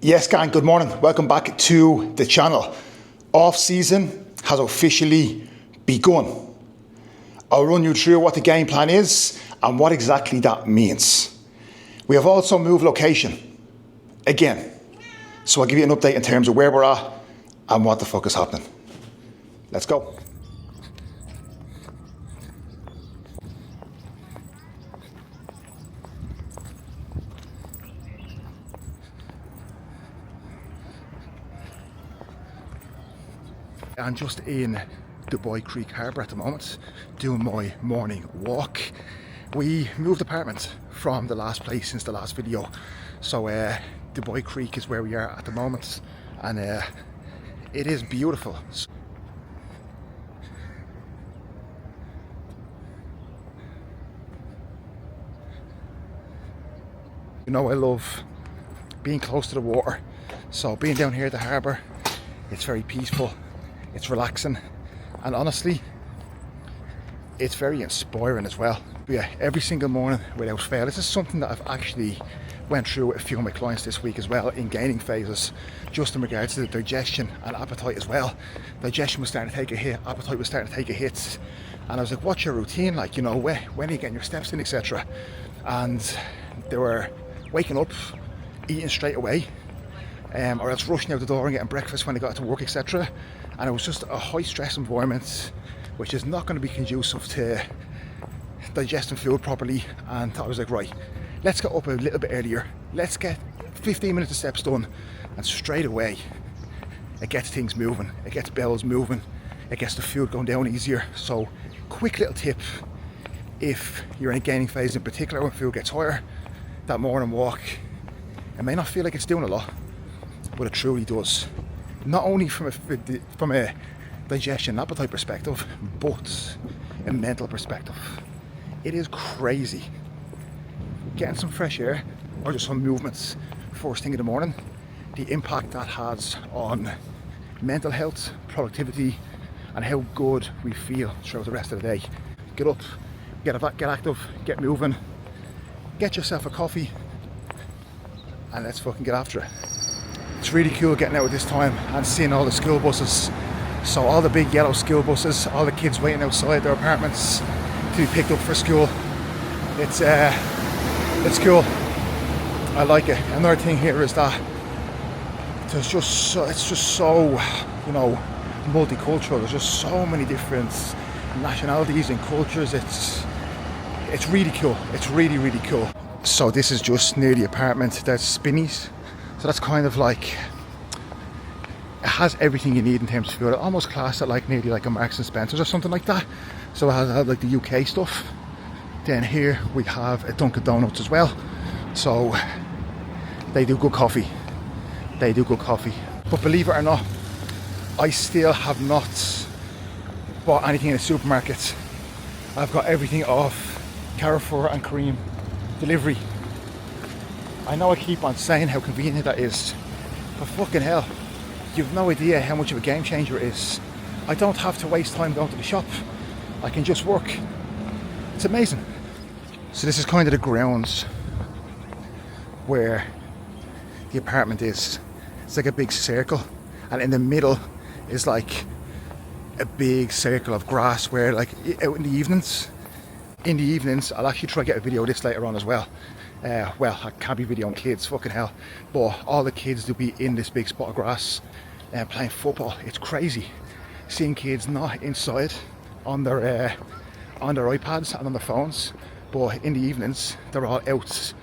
Yes, gang, good morning. Welcome back to the channel. Off season has officially begun. I'll run you through what the game plan is and what exactly that means. We have also moved location again. So I'll give you an update in terms of where we're at and what the fuck is happening. Let's go. I'm just in Dubai Creek Harbour at the moment, doing my morning walk. We moved apartment from the last place since the last video, so Dubai Creek is where we are at the moment, and it is beautiful. You know, I love being close to the water, so being down here at the harbour, it's very peaceful. It's relaxing, and honestly, it's very inspiring as well. But yeah, every single morning without fail. This is something that I've actually went through with a few of my clients this week as well in gaining phases, just in regards to the digestion and appetite as well. Digestion was starting to take a hit, appetite was starting to take a hit, and I was like, what's your routine like? You know, when are you getting your steps in, etc. And they were waking up, eating straight away, or else rushing out the door and getting breakfast when they got to work, etc. And it was just a high stress environment, which is not going to be conducive to digesting food properly. And I was like, right, let's get up a little bit earlier, let's get 15 minutes of steps done, and straight away it gets things moving, it gets bells moving, it gets the food going down easier. So quick little tip, if you're in a gaining phase in particular, when food gets higher, that morning walk, it may not feel like it's doing a lot, but it truly does. Not only from a digestion appetite perspective, but a mental perspective. It is crazy. Getting some fresh air or just some movements first thing in the morning, the impact that has on mental health, productivity, and how good we feel throughout the rest of the day. Get up, get active, get moving, get yourself a coffee, and let's fucking get after it. It's really cool getting out at this time and seeing all the school buses. So all the big yellow school buses, all the kids waiting outside their apartments to be picked up for school. It's cool. I like it. Another thing here is that it's just so, you know, multicultural. There's just so many different nationalities and cultures. It's really cool. It's really cool. So this is just near the apartment. There's Spinneys. So that's kind of like, it has everything you need in terms of food. I almost class it like nearly like a Marks and Spencer's or something like that. So it has like the UK stuff. Then here we have a Dunkin' Donuts as well. So they do good coffee. They do good coffee. But believe it or not, I still have not bought anything in a supermarket. I've got everything off Carrefour and Cream delivery. I know I keep on saying how convenient that is, but fucking hell, you've no idea how much of a game changer it is. I don't have to waste time going to the shop. I can just work. It's amazing. So this is kind of the grounds where the apartment is. It's like a big circle, and in the middle is like a big circle of grass where, like, out in the evenings, I'll actually try to get a video of this later on as well. Well, I can't be videoing kids, fucking hell, but all the kids do be in this big spot of grass playing football. It's crazy seeing kids not inside on their iPads and on their phones, but in the evenings they're all out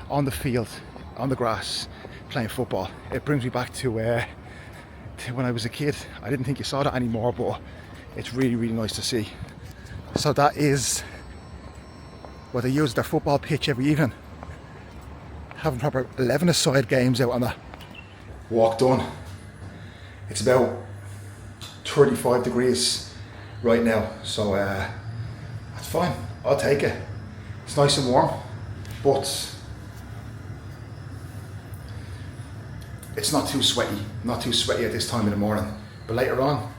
on the field, on the grass, playing football. It brings me back to when I was a kid. I didn't think you saw that anymore, but it's really nice to see. So that is what they use their football pitch every evening. Having proper 11-a-side games out on that. Walk done. It's about 35 degrees right now, so that's fine. I'll take it. It's nice and warm, but it's not too sweaty. Not too sweaty at this time in the morning. But later on,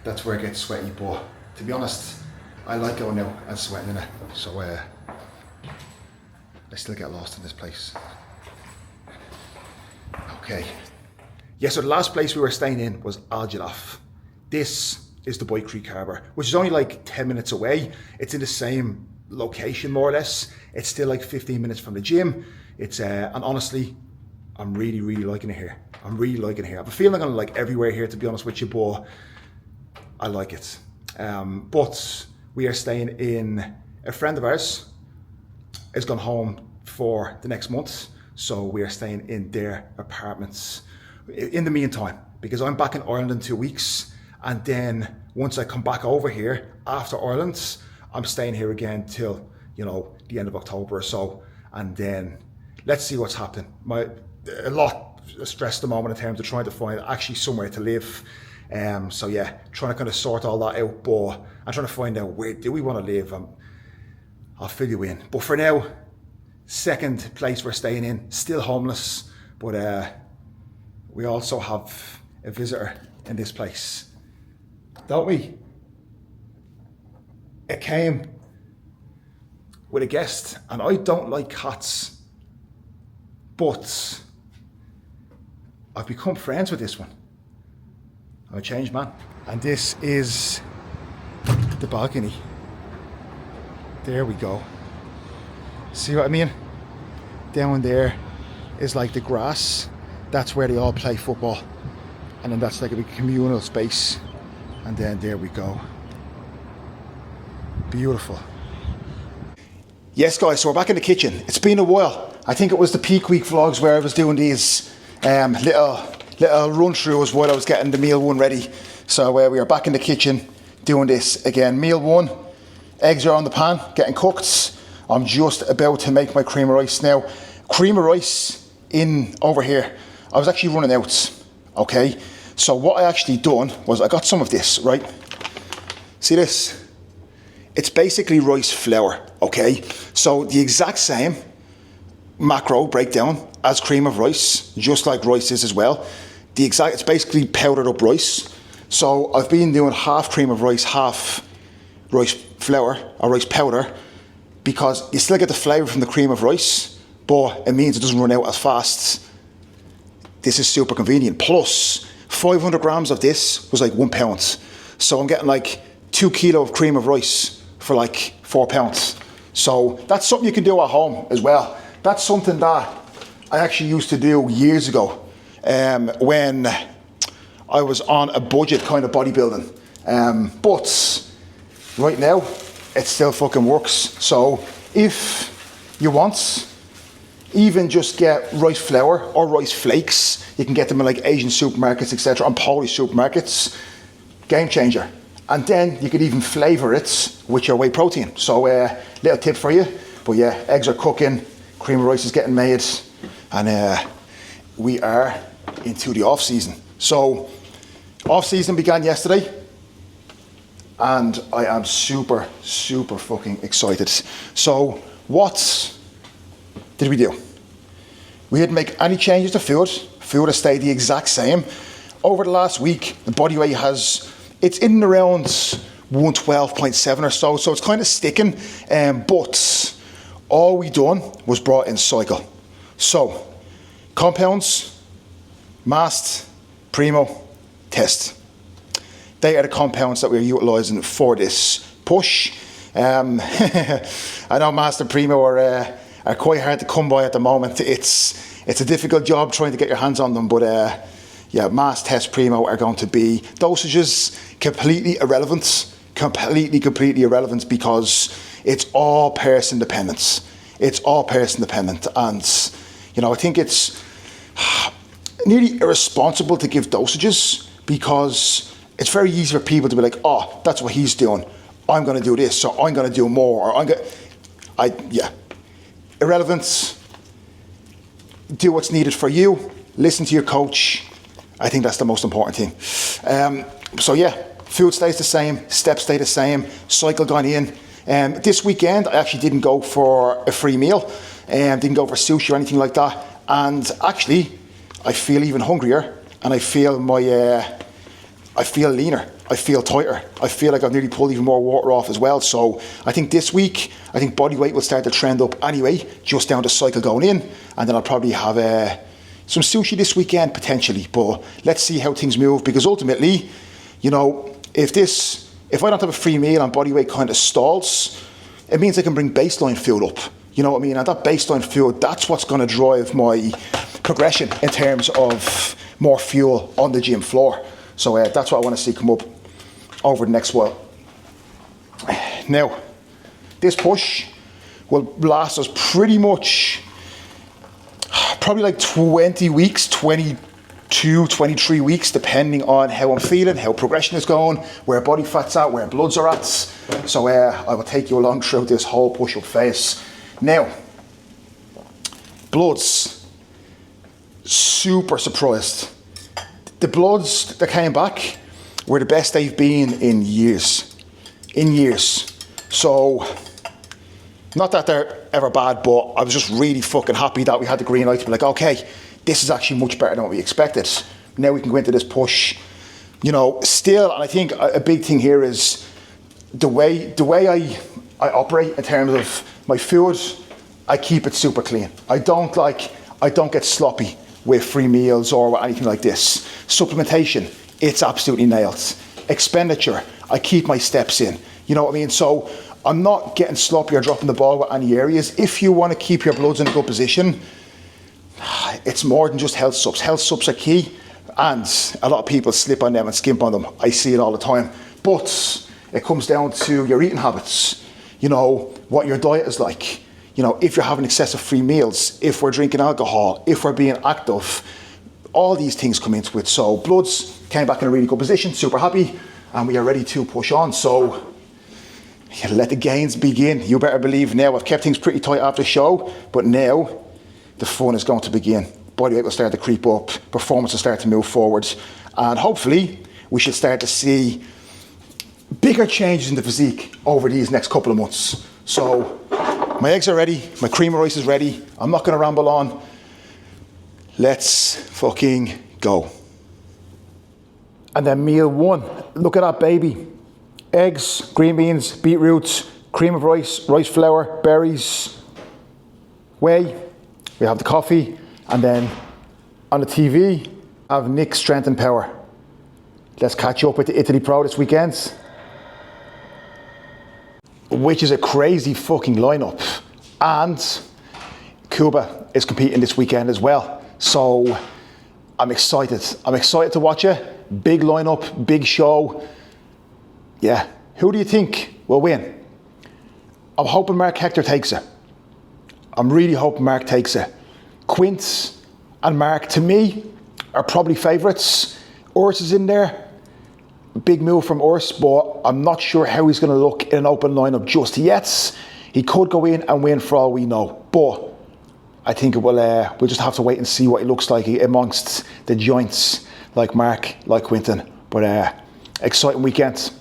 that's where it gets sweaty. But to be honest, I like going out and sweating in it. So I still get lost in this place. Okay, Yeah, so the last place we were staying in was Algelaf. This is the Boy Creek Harbour, which is only like 10 minutes away. It's in the same location, more or less. It's still like 15 minutes from the gym. It's and honestly, I'm really liking it here. I'm really liking it here. I have a feeling I'm gonna like everywhere here, to be honest with you, but I like it. But we are staying in, a friend of ours has gone home for the next month, so we are staying in their apartments in the meantime, because I'm back in Ireland in 2 weeks, and then once I come back over here after Ireland, I'm staying here again till, you know, the end of October or so, and then let's see what's happening. A lot of stress at the moment in terms of trying to find actually somewhere to live. So yeah, trying to kind of sort all that out, but I'm trying to find out, where do we want to live? I'll fill you in. But for now, second place we're staying in, still homeless, but we also have a visitor in this place, don't we? It came with a guest, and I don't like cats, but I've become friends with this one. I'm a changed man. And this is the balcony. There we go. See what I mean? Down there is like the grass. That's where they all play football. And then that's like a big communal space. And then there we go. Beautiful. Yes guys, so we're back in the kitchen. It's been a while. I think it was the peak week vlogs where I was doing these little run throughs while I was getting the meal one ready. So we are back in the kitchen doing this again. Meal one, eggs are on the pan, getting cooked. I'm just about to make my cream of rice now. Cream of rice in over here, I was actually running out, okay? So what I actually done was I got some of this, right? See this? It's basically rice flour, okay? So the exact same macro breakdown as cream of rice, just like rice is as well. It's basically powdered up rice. So I've been doing half cream of rice, half rice flour or rice powder, because you still get the flavour from the cream of rice, but it means it doesn't run out as fast. This is super convenient. Plus, 500 grams of this was like £1. So I'm getting like 2 kilos of cream of rice for like £4. So that's something you can do at home as well. That's something that I actually used to do years ago when I was on a budget kind of bodybuilding. But right now, it still fucking works. So if you want, even just get rice flour or rice flakes. You can get them in like Asian supermarkets, etc., and Polish supermarkets. Game changer. And then you could even flavour it with your whey protein. So little tip for you. But yeah, eggs are cooking, cream of rice is getting made, and we are into the off season. So off season began yesterday, and I am super fucking excited. So what did we do? We didn't make any changes to food. Food has stayed the exact same. Over the last week, the body weight it's in and around 112.7 or so, so it's kind of sticking, but all we done was brought in cycle. So, compounds, mast, primo, test. They are the compounds that we're utilising for this push. I know Mast and Primo are quite hard to come by at the moment. It's a difficult job trying to get your hands on them, but yeah, Mast, Test, Primo are going to be dosages completely irrelevant, completely irrelevant, because it's all person dependent. It's all person dependent, and you know, I think it's nearly irresponsible to give dosages, because it's very easy for people to be like, oh, that's what he's doing, I'm going to do this, so I'm going to do more, or yeah, irrelevant. Do what's needed for you. Listen to your coach. I think that's the most important thing. So yeah, food stays the same, steps stay the same, cycle gone in. This weekend, I actually didn't go for a free meal, didn't go for sushi or anything like that. And actually, I feel even hungrier, and I feel I feel leaner, I feel tighter. I feel like I've nearly pulled even more water off as well. So I think this week, I think body weight will start to trend up anyway, just down to cycle going in, and then I'll probably have some sushi this weekend, potentially, but let's see how things move, because ultimately, you know, if I don't have a free meal and body weight kind of stalls, it means I can bring baseline food up. You know what I mean? And that baseline food, that's what's going to drive my progression in terms of more fuel on the gym floor. So that's what I want to see come up over the next while. Now, this push will last us pretty much, probably like 20 weeks, 22, 23 weeks, depending on how I'm feeling, how progression is going, where body fat's at, where bloods are at. So I will take you along throughout this whole push-up phase. Now, bloods, super surprised. The bloods that came back were the best they've been in years. So, not that they're ever bad, but I was just really fucking happy that we had the green light to be like, okay, this is actually much better than what we expected. Now we can go into this push. You know, still, and I think a big thing here is the way I operate in terms of my food. I keep it super clean. I don't get sloppy with free meals or anything like this. Supplementation, it's absolutely nailed. Expenditure, I keep my steps in. You know what I mean? So I'm not getting sloppy or dropping the ball with any areas. If you want to keep your bloods in a good position, it's more than just health subs. Health subs are key, and a lot of people slip on them and skimp on them. I see it all the time. But it comes down to your eating habits. You know, what your diet is like. You know, if you're having excessive free meals, if we're drinking alcohol, if we're being active, all these things come into it. So bloods came back in a really good position, super happy, and we are ready to push on. So let the gains begin. You better believe now. I've kept things pretty tight after the show, but now the fun is going to begin. Body weight will start to creep up, performance will start to move forward, and hopefully we should start to see bigger changes in the physique over these next couple of months. So my eggs are ready, my cream of rice is ready. I'm not going to ramble on. Let's fucking go. And then meal one. Look at that baby. Eggs, green beans, beetroots, cream of rice, rice flour, berries, whey. We have the coffee, and then on the TV, I have Nick's Strength and Power. Let's catch up with the Italy Pro this weekend, which is a crazy fucking lineup. And Cuba is competing this weekend as well. So I'm excited. I'm excited to watch it. Big lineup, big show. Yeah, who do you think will win? I'm hoping Mark Hector takes it. I'm really hoping Mark takes it. Quint and Mark, to me, are probably favourites. Urs is in there. Big move from Urs, but I'm not sure how he's going to look in an open lineup just yet. He could go in and win for all we know, but I think it will. We'll just have to wait and see what he looks like amongst the joints, like Mark, like Quinton. But exciting weekend,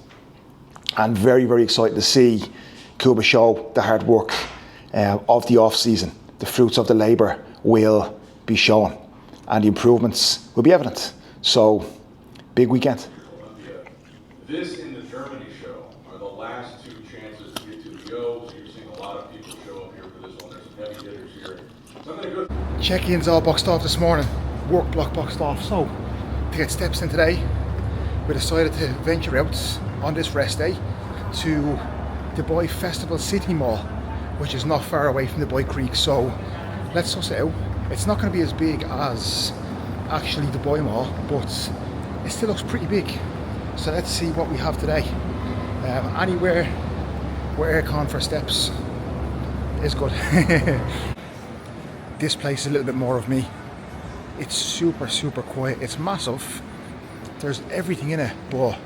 and very, very excited to see Cuba show the hard work of the off season. The fruits of the labour will be shown, and the improvements will be evident. So, big weekend. This and the Germany show are the last two chances to get to the Go, so you're seeing a lot of people show up here for this one. There's some heavy hitters here. So I'm going to go. Check-ins all boxed off this morning, work block boxed off. So, to get steps in today, we decided to venture out on this rest day to Dubai Festival City Mall, which is not far away from Dubai Creek. So, let's suss it out. It's not going to be as big as actually Dubai Mall, but it still looks pretty big. So let's see what we have today. Anywhere where aircon for steps is good. This place is a little bit more of me. It's super, super quiet. It's massive. There's everything in it, but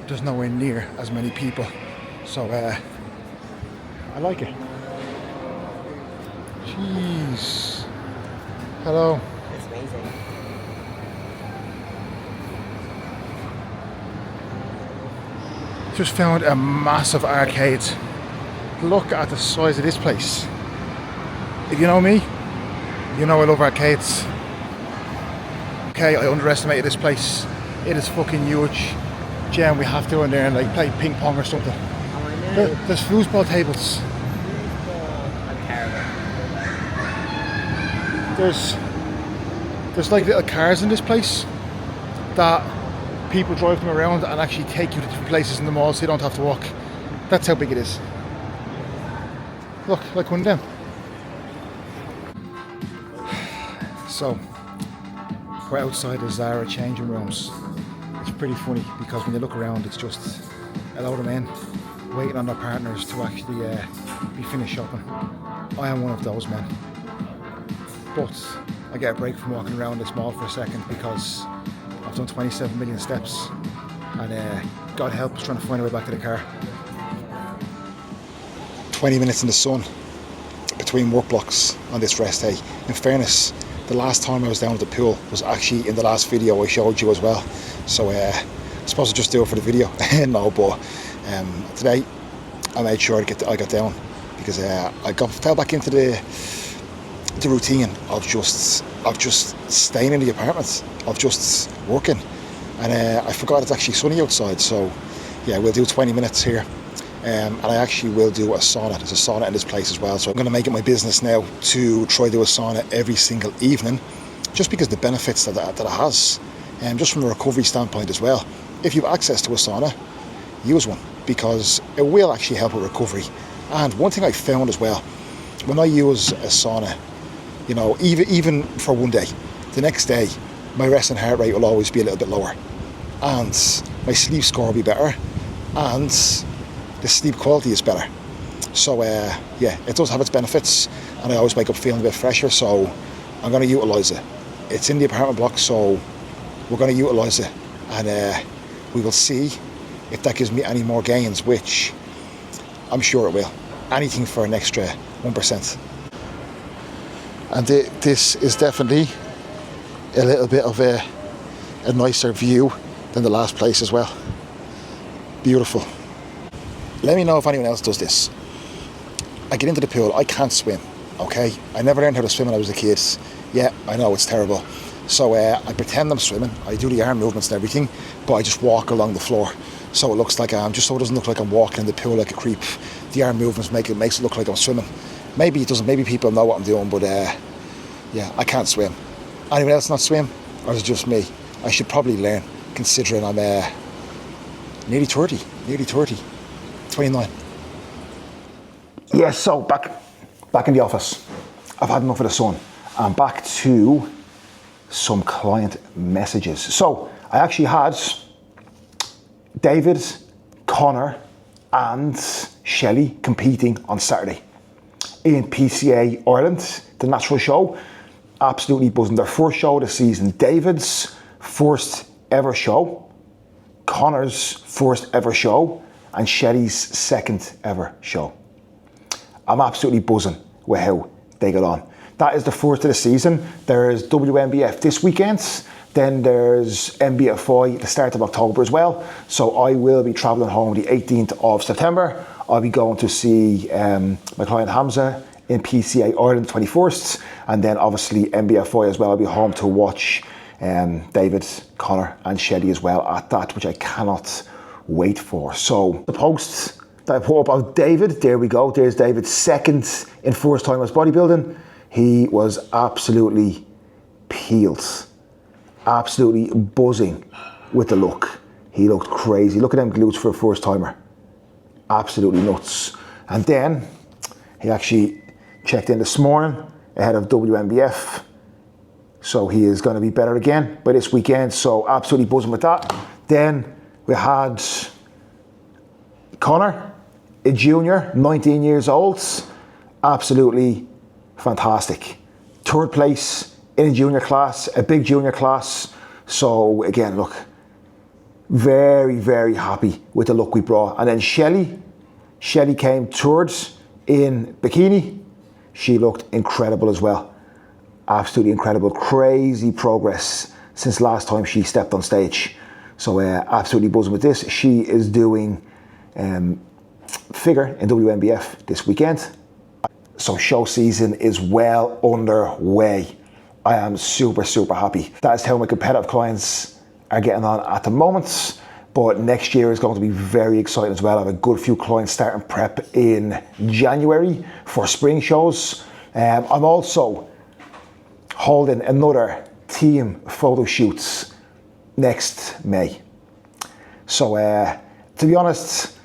there's nowhere near as many people. So I like it. Jeez. Hello. It's amazing. Just found a massive arcade. Look at the size of this place. If you know me, you know I love arcades. Okay, I underestimated this place. It is fucking huge. Jen, we have to go in there and like play ping pong or something. Oh, I know. There's foosball tables. I'm terrible. There's like little cars in this place that people drive them around and actually take you to different places in the mall so you don't have to walk. That's how big it is. Look, like one of them. So, we're outside the Zara changing rooms. It's pretty funny because when you look around, it's just a load of men waiting on their partners to actually be finished shopping. I am one of those men. But I get a break from walking around this mall for a second because I've done 27 million steps and God help us trying to find our way back to the car. 20 minutes in the sun between work blocks on this rest day. In fairness, the last time I was down at the pool was actually in the last video I showed you as well. So I'm supposed to just do it for the video. No, but today I made sure I got down because I fell back into the routine of just staying in the apartment, of just working, and I forgot it's actually sunny outside. So yeah, we'll do 20 minutes here. And I actually will do a sauna. There's a sauna in this place as well. So I'm going to make it my business now to try to do a sauna every single evening, just because the benefits that it has, and just from a recovery standpoint as well. If you have access to a sauna, use one, because it will actually help with recovery. And one thing I found as well, when I use a sauna, you know, even for one day, the next day, my resting heart rate will always be a little bit lower, and my sleep score will be better, and the sleep quality is better. So yeah, it does have its benefits, and I always wake up feeling a bit fresher, so I'm going to utilise it. It's in the apartment block, so we're going to utilise it, and we will see if that gives me any more gains, which I'm sure it will. Anything for an extra 1%. And this is definitely a little bit of a nicer view than the last place as well. Beautiful. Let me know if anyone else does this. I get into the pool, I can't swim, okay? I never learned how to swim when I was a kid. Yeah, I know, it's terrible. So I pretend I'm swimming, I do the arm movements and everything, but I just walk along the floor. So it looks like just so it doesn't look like I'm walking in the pool like a creep. The arm movements makes it look like I'm swimming. Maybe it doesn't, maybe people know what I'm doing, but yeah, I can't swim. Anyone else not swim? Or is it just me? I should probably learn, considering I'm nearly 30. 29. Yeah, so back in the office. I've had enough of the sun. I'm back to some client messages. So I actually had David, Connor and Shelley competing on Saturday in PCA Ireland, the natural show. Absolutely buzzing. Their first show of the season. David's first ever show, Connor's first ever show, and Shelley's second ever show. I'm absolutely buzzing with how they got on. That is the first of the season. There's WNBF this weekend. Then there's NBFI the start of October as well. So I will be traveling home the 18th of September. I'll be going to see my client Hamza in PCA Ireland 21st. And then obviously NBFI as well. I'll be home to watch David, Connor and Shelley as well at that, which I cannot wait for. So the posts that I put up of David, there we go. There's David, second in first timers bodybuilding. He was absolutely peeled. Absolutely buzzing with the look. He looked crazy. Look at them glutes for a first timer. Absolutely nuts. And then he actually checked in this morning ahead of WNBF. So he is going to be better again by this weekend. So absolutely buzzing with that. Then we had Connor, a junior, 19 years old. Absolutely fantastic. Third place in a junior class, a big junior class. So again, look, very, very happy with the look we brought. And then Shelley came third in bikini. She looked incredible as well. Absolutely incredible. Crazy progress since last time she stepped on stage. So absolutely buzzing with this. She is doing figure in WNBF this weekend. So show season is well underway. I am super, super happy. That is how my competitive clients are getting on at the moment. But next year is going to be very exciting as well. I have a good few clients starting prep in January for spring shows. I'm also holding another team photo shoots next May. So to be honest,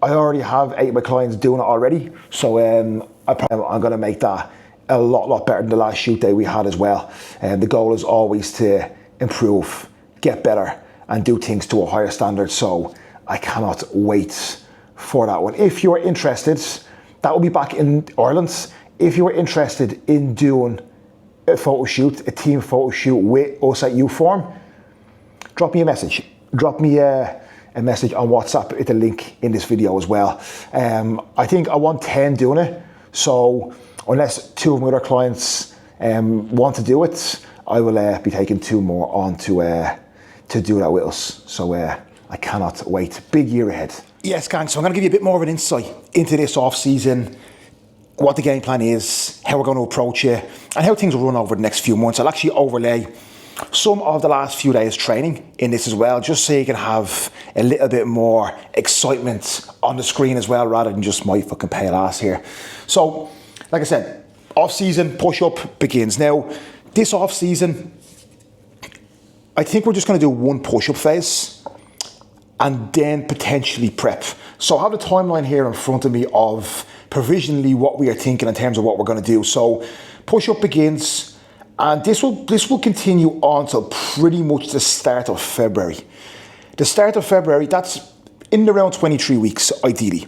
I already have 8 of my clients doing it already. So I'm going to make that a lot better than the last shoot day we had as well. The goal is always to improve, get better, and do things to a higher standard. So I cannot wait for that one. If you're interested, that will be back in Ireland. If you are interested in doing a photo shoot, a team photo shoot with us at Uform, drop me a message. Drop me a message on WhatsApp with the link in this video as well. I think I want 10 doing it. So unless 2 of my other clients want to do it, I will be taking 2 more on to do that with us. So I cannot wait. Big year ahead. Yes, gang, so I'm going to give you a bit more of an insight into this off-season, what the game plan is, how we're going to approach it, and how things will run over the next few months. I'll actually overlay some of the last few days training in this as well, just so you can have a little bit more excitement on the screen as well, rather than just my fucking pale ass here. So, like I said, off-season push-up begins. Now, this off-season, I think we're just going to do 1 push-up phase and then potentially prep. So I have the timeline here in front of me of provisionally what we are thinking in terms of what we're going to do. So push-up begins, and this will continue on till pretty much the start of February. The start of February, that's in around 23 weeks, ideally.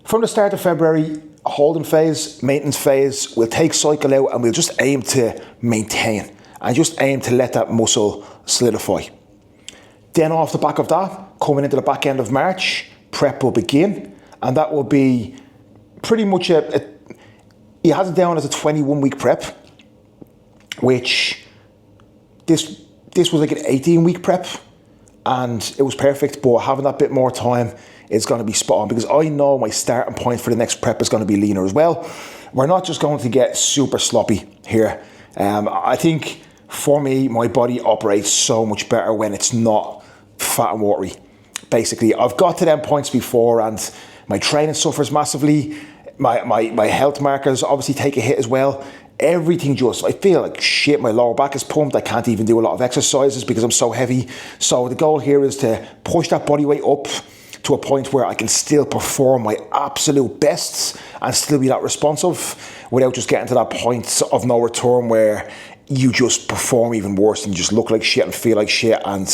From the start of February, holding phase, maintenance phase, we'll take cycle out and we'll just aim to maintain and just aim to let that muscle solidify. Then off the back of that, coming into the back end of March, prep will begin, and that will be pretty much he has it down as a 21-week prep, which this was like an 18-week prep, and it was perfect, but having that bit more time is going to be spot on, because I know my starting point for the next prep is going to be leaner as well. We're not just going to get super sloppy here. I think for me, my body operates so much better when it's not fat and watery. Basically, I've got to them points before and my training suffers massively. My health markers obviously take a hit as well. Everything just, I feel like shit, my lower back is pumped. I can't even do a lot of exercises because I'm so heavy. So the goal here is to push that body weight up to a point where I can still perform my absolute best and still be that responsive without just getting to that point of no return where you just perform even worse and just look like shit and feel like shit, and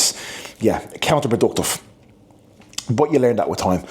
yeah, counterproductive. But you learn that with time.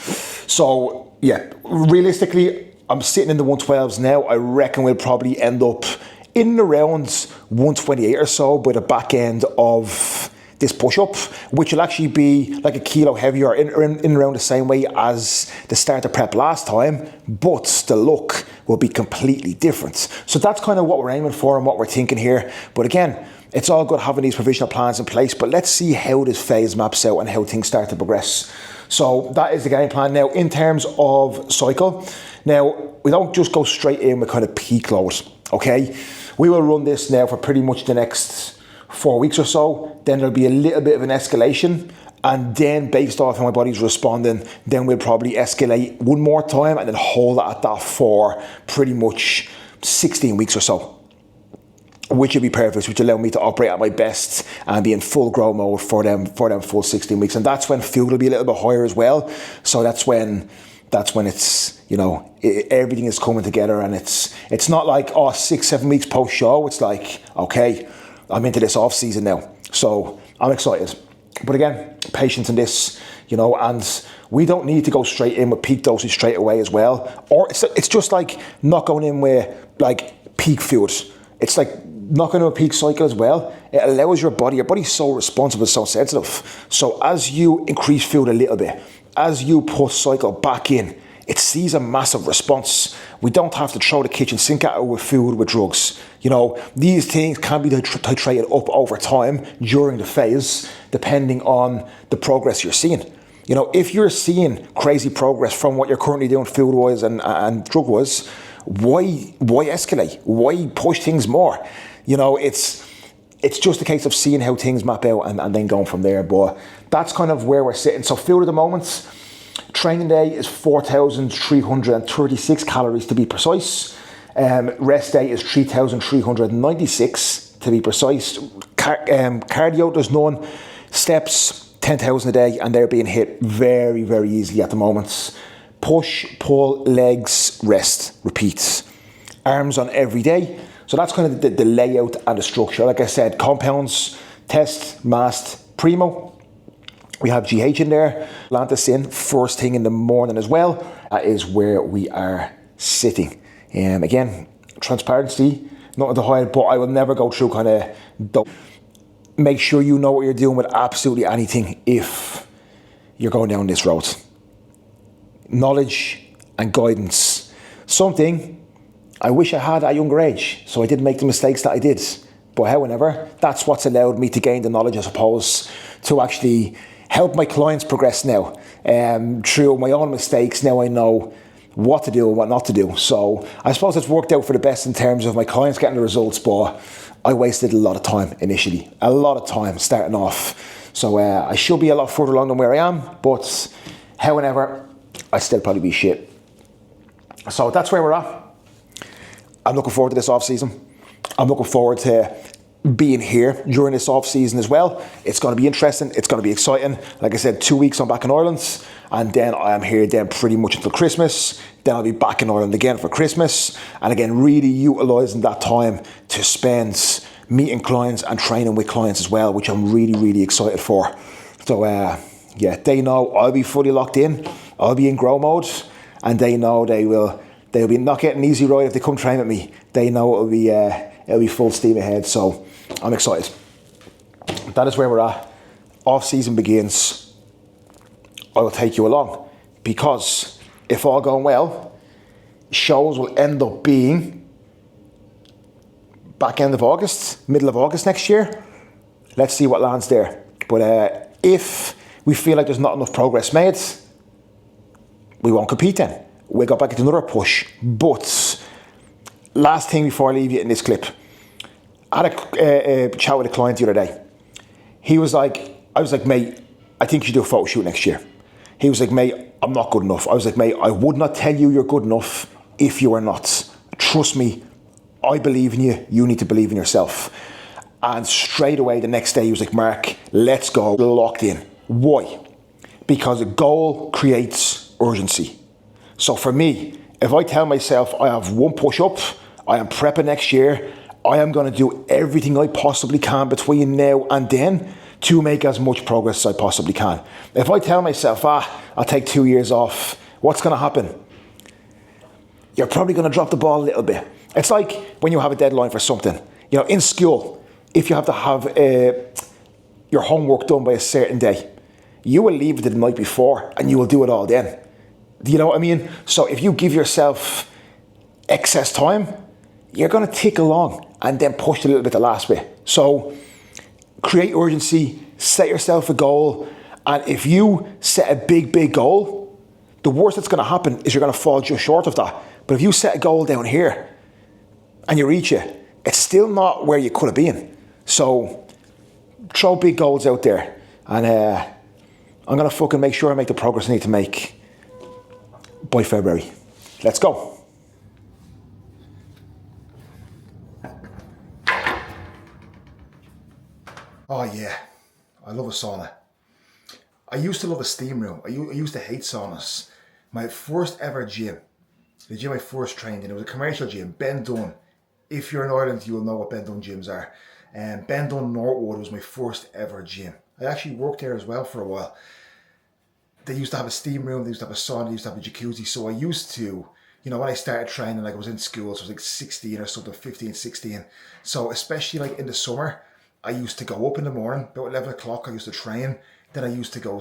So yeah, realistically, I'm sitting in the 112s now. I reckon we'll probably end up in around 128 or so by the back end of this push-up, which will actually be like a kilo heavier, in around the same way as the starter prep last time, but the look will be completely different. So that's kind of what we're aiming for and what we're thinking here. But again, it's all good having these provisional plans in place, but let's see how this phase maps out and how things start to progress. So that is the game plan. Now, in terms of cycle, now we don't just go straight in with kind of peak load, okay? We will run this now for pretty much the next 4 weeks or so. Then there'll be a little bit of an escalation, and then based off how my body's responding, then we'll probably escalate 1 more time and then hold it at that for pretty much 16 weeks or so, which would be perfect, which will allow me to operate at my best and be in full grow mode for them full 16 weeks. And that's when fuel will be a little bit higher as well. So that's when it's, you know, everything is coming together, and it's not like, 6-7 weeks post show. It's like, okay, I'm into this off season now. So I'm excited. But again, patience in this, you know, and we don't need to go straight in with peak dosage straight away as well. Or it's just like not going in with like peak food. It's like not going to a peak cycle as well. It allows your body's so responsive and so sensitive. So as you increase food a little bit, as you put cycle back in, it sees a massive response. We don't have to throw the kitchen sink at it with food, with drugs. You know, these things can be titrated up over time during the phase, depending on the progress you're seeing. You know, if you're seeing crazy progress from what you're currently doing food-wise and drug-wise, why escalate? Why push things more? You know, it's just a case of seeing how things map out and then going from there. But that's kind of where we're sitting. So food at the moment, training day is 4,336 calories to be precise. Rest day is 3,396 to be precise. Cardio, there's none. Steps, 10,000 a day, and they're being hit very, very easily at the moment. Push, pull, legs, rest, repeats. Arms on every day. So that's kind of the layout and the structure. Like I said, compounds, test, mast, primo. We have GH in there, Atlantis in, first thing in the morning as well. That is where we are sitting. Again, transparency, nothing to hide, but I will never go through kind of, make sure you know what you're doing with absolutely anything if you're going down this road. Knowledge and guidance. Something I wish I had at a younger age, so I didn't make the mistakes that I did. But however, that's what's allowed me to gain the knowledge, I suppose, to actually help my clients progress now. Through my own mistakes, now I know what to do and what not to do. So I suppose it's worked out for the best in terms of my clients getting the results, but I wasted a lot of time initially. A lot of time starting off. So I should be a lot further along than where I am, but however, I still probably be shit. So that's where we're at. I'm looking forward to this off-season. I'm looking forward to being here during this off-season as well. It's going to be interesting. It's going to be exciting. Like I said, 2 weeks I'm back in Ireland, and then I am here then pretty much until Christmas. Then I'll be back in Ireland again for Christmas. And again, really utilising that time to spend meeting clients and training with clients as well, which I'm really, really excited for. So yeah, they know I'll be fully locked in. I'll be in grow mode, and they know they'll be not getting an easy ride if they come train with me. They know it'll be full steam ahead. So I'm excited. That is where we're at. Off season begins. I will take you along, because if all going well, shows will end up being back end of August, middle of August next year. Let's see what lands there. But if we feel like there's not enough progress made, we won't compete then. We'll go back into another push. But last thing before I leave you in this clip, I had a chat with a client the other day. I was like, mate, I think you should do a photo shoot next year. He was like, mate, I'm not good enough. I was like, mate, I would not tell you you're good enough if you are not. Trust me, I believe in you. You need to believe in yourself. And straight away the next day he was like, Mark, let's go. Locked in. Why? Because a goal creates urgency. So for me, if I tell myself I have one push-up, I am prepping next year, I am going to do everything I possibly can between now and then to make as much progress as I possibly can. If I tell myself, I'll take 2 years off, what's going to happen? You're probably going to drop the ball a little bit. It's like when you have a deadline for something. You know, in school, if you have to have your homework done by a certain day, you will leave it the night before and you will do it all then. Do you know what I mean? So if you give yourself excess time, you're going to tick along and then push a little bit the last bit. So create urgency, set yourself a goal, and if you set a big, big goal, the worst that's going to happen is you're going to fall just short of that. But if you set a goal down here and you reach it, it's still not where you could have been. So throw big goals out there, and I'm going to fucking make sure I make the progress I need to make by February. Let's go. Oh yeah, I love a sauna. I used to love a steam room. I used to hate saunas. My first ever gym, the gym I first trained in, it was a commercial gym, Ben Dunn. If you're in Ireland, you will know what Ben Dunn gyms are. And Ben Dunn Northwood was my first ever gym. I actually worked there as well for a while. They used to have a steam room, they used to have a sauna, they used to have a jacuzzi. So I used to, you know, when I started training, like I was in school, so I was like 16 or something, 15, 16. So especially like in the summer, I used to go up in the morning, about 11 o'clock, I used to train. Then I used to go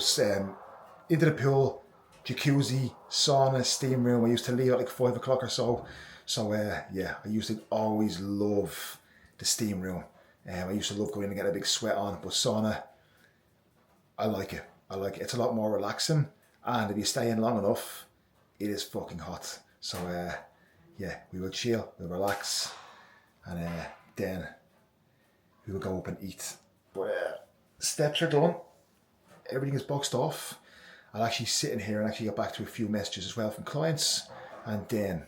into the pool, jacuzzi, sauna, steam room. I used to leave at like 5 o'clock or so. So yeah, I used to always love the steam room. I used to love going in and get a big sweat on, but sauna, I like it. I like it. It's a lot more relaxing, and if you stay in long enough, it is fucking hot. So yeah, we will chill, we'll relax, and then we will go up and eat. But steps are done. Everything is boxed off. I'll actually sit in here and actually get back to a few messages as well from clients, and then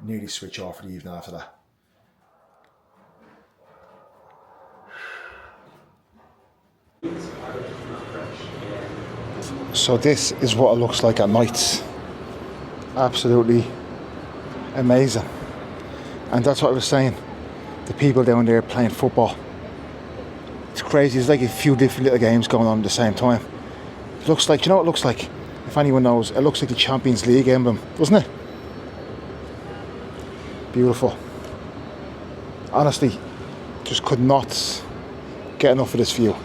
nearly switch off for the evening after that. So this is what it looks like at night. Absolutely amazing. And that's what I was saying, the people down there playing football, it's crazy. There's like a few different little games going on at the same time. It looks like, you know what it looks like? If anyone knows, it looks like the Champions League emblem, doesn't it? Beautiful. Honestly, just could not get enough of this view.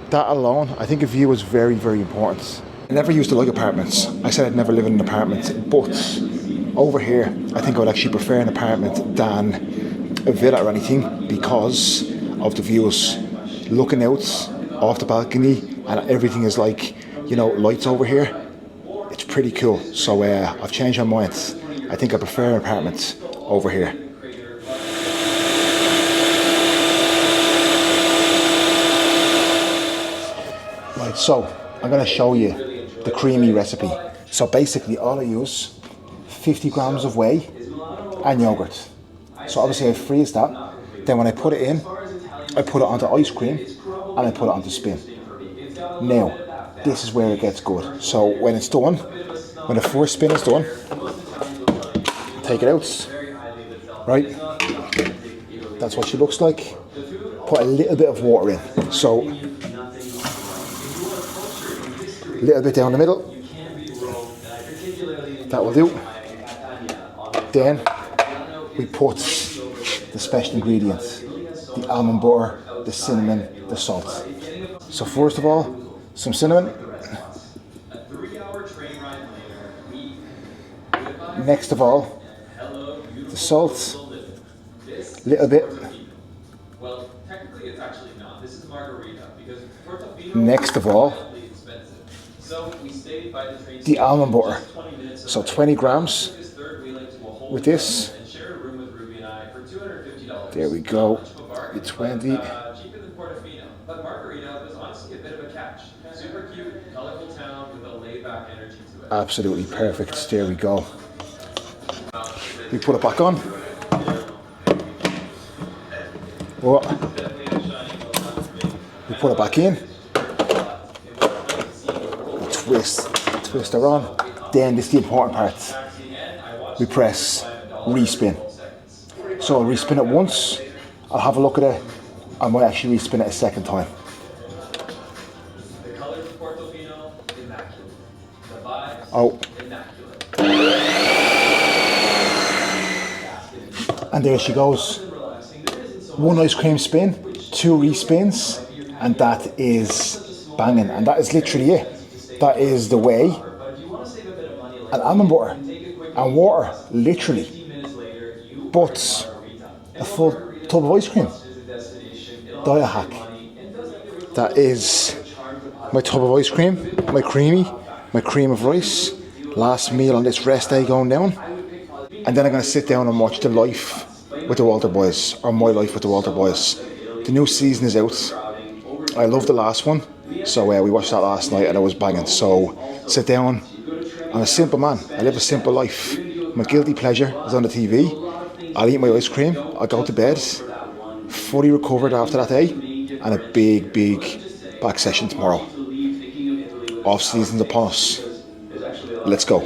That alone, I think a view is very, very important. I never used to like apartments. I said I'd never live in an apartment, but over here, I think I would actually prefer an apartment than a villa or anything because of the views. Looking out off the balcony and everything is like, you know, lights over here. It's pretty cool. So I've changed my mind. I think I prefer an apartment over here. Right, so I'm going to show you the creamy recipe. So basically all I use 50 grams of whey and yogurt. So obviously I freeze that. Then when I put it in, I put it onto ice cream and I put it onto spin. Now, this is where it gets good. So when it's done, when the first spin is done, take it out, right? That's what she looks like. Put a little bit of water in. So, a little bit down the middle. That will do. Then, we put the special ingredients. The almond butter, the cinnamon, the salt. So first of all, some cinnamon. Next of all, the salt. Little bit. Next of all, the almond butter. So 20 grams with this. There we go. The 20. Absolutely perfect. There we go. We put it back on. What? We put it back in. Twist her on. Then this is the important part. We press respin. So I'll respin it once. I'll have a look at it. I might actually respin it a second time. Oh. And there she goes. One ice cream spin, 2 respins, and that is banging. And that is literally it. That is the whey and almond butter and water, literally. But a full tub of ice cream. Diet hack. That is my tub of ice cream, my cream of rice. Last meal on this rest day going down. And then I'm going to sit down and watch The Life with the Walter Boys, or My Life with the Walter Boys. The new season is out. I love the last one. So we watched that last night and it was banging. So sit down. I'm a simple man. I live a simple life. My guilty pleasure is on the TV. I'll eat my ice cream. I'll go to bed. Fully recovered after that day. And a big back session tomorrow. Off season's upon us. Let's go.